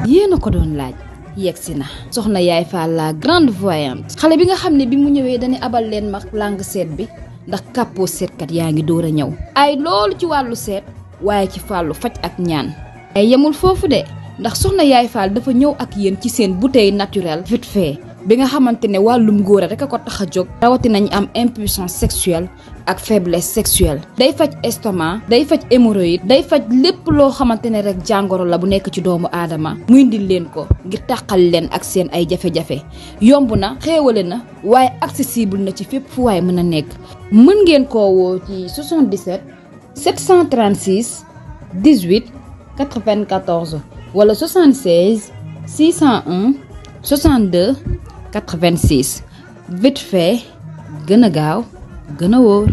yéena ko doon laaj yegsi na soxna Yaay Fall la grande voyante xale bi nga xam ne bi mu ñëwee dañuy abal leen ma langue seet bi ndax kàppoo seetkat yaa ngi door a ñëw ay loolu ci wàllu seet waaye ci fàllu faj ak ñaan ay yemul foofu de ndax soxna Yaay Fall dafa ñëw ak yéen ci seen bouteille naturelle vite fait bi nga xamante ne wàllum góor rek a ko tax a jóg rawati nañu am impuissance sexuelle ak faiblesse sexuelle day faj estomac day faj hémorroïde day faj lépp loo xamante ne rek jàngoro la bu nekk ci doomu aadama muy indil leen ko ngir tàqal leen ak seen ay jafe-jafe yomb na xéewale na waaye accessible na ci fépp fu waaye mën a nekk mën ngeen koo woo ci 77 736 18 94 wala 76 601 62 86 vite fait gën a gaaw gën a wóor.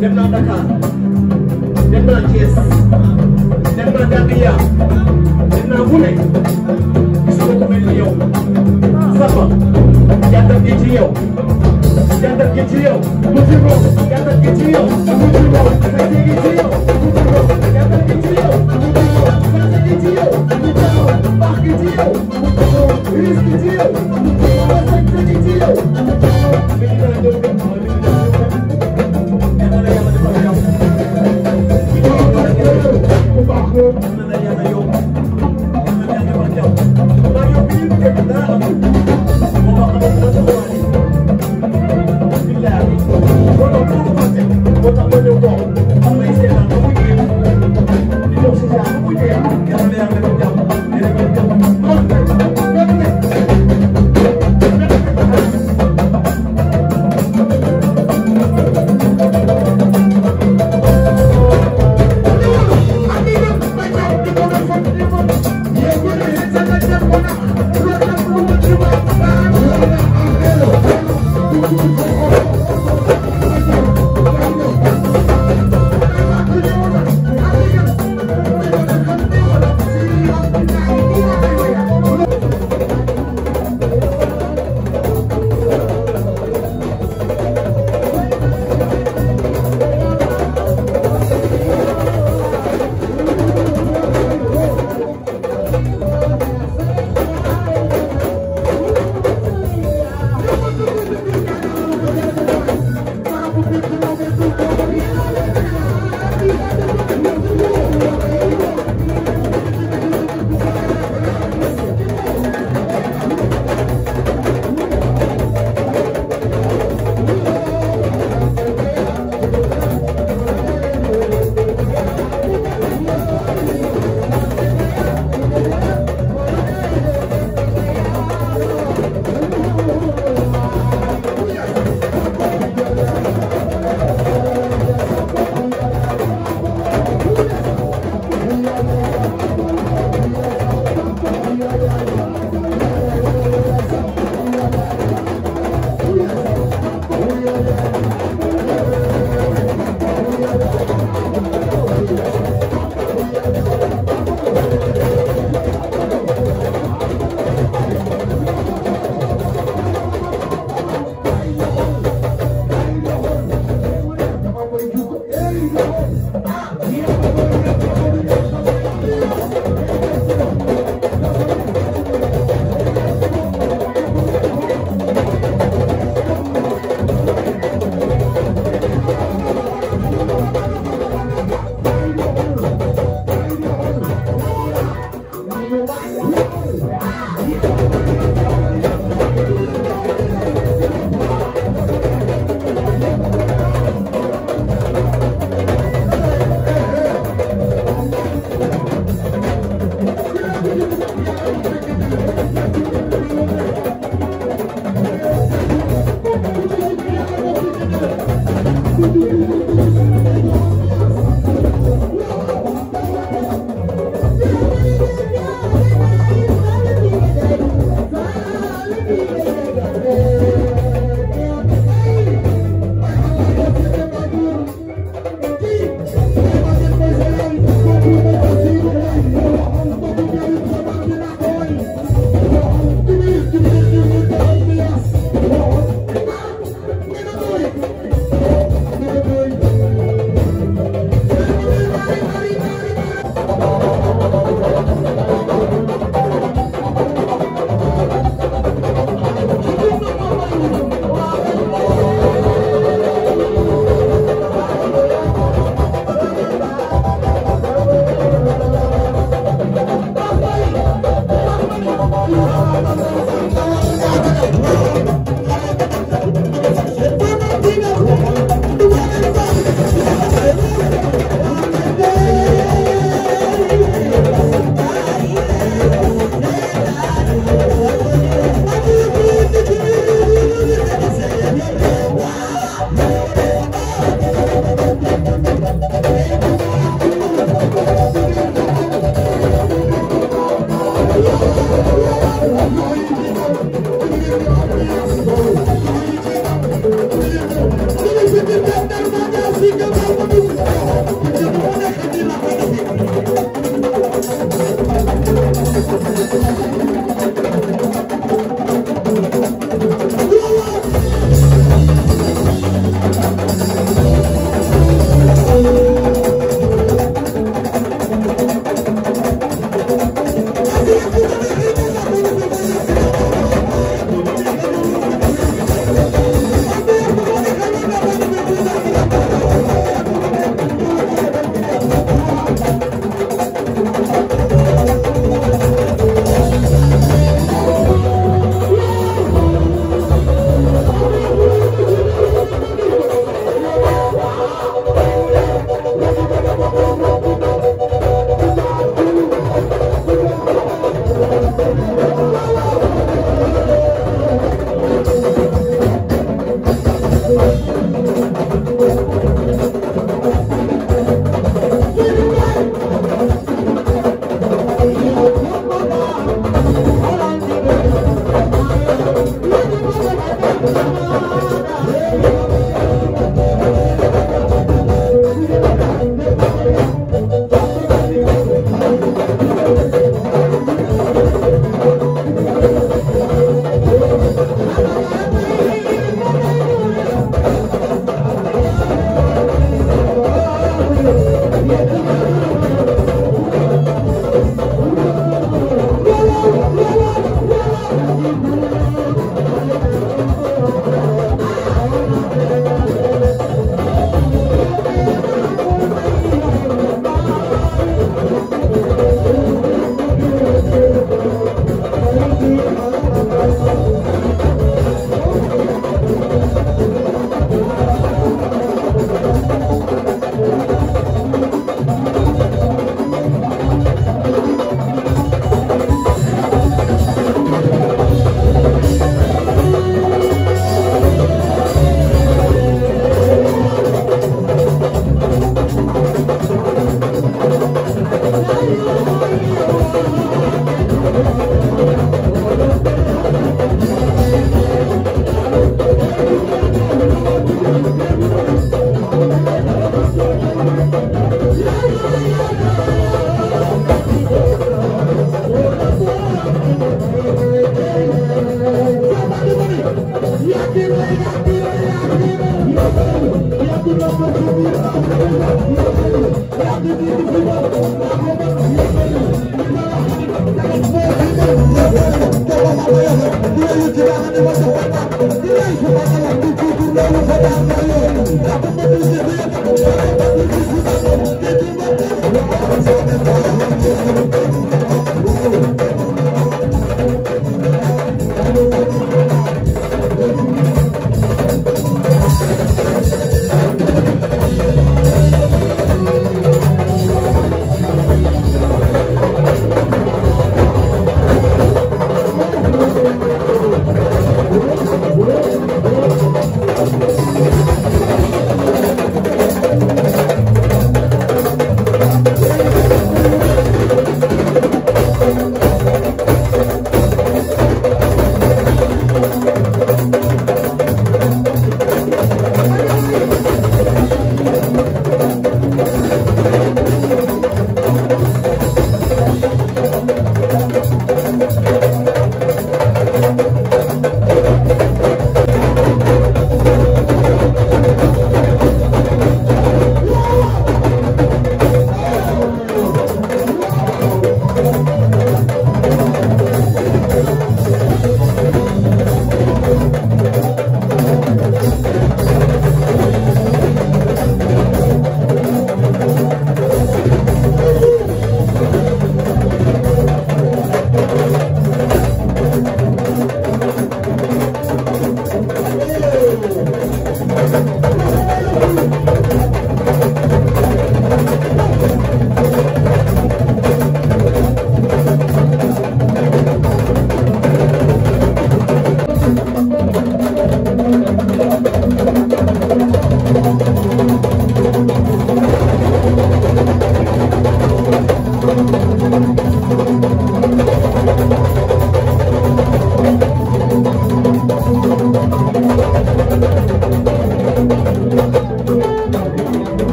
dem naa Dakar dem naa Thiès dem naa Gambia dem naa fu ne gisuma ko mel ni yow Samba jàngat gi ci yow jàngat gi ci yow musiba jàngat gi ci yow musiba jàngat gi ci yow musiba jàngat gi ci yow musiba jàngat gi ci yow musiba baax gi ci yow risque gi ci yow musiba gi ci yow Thank you.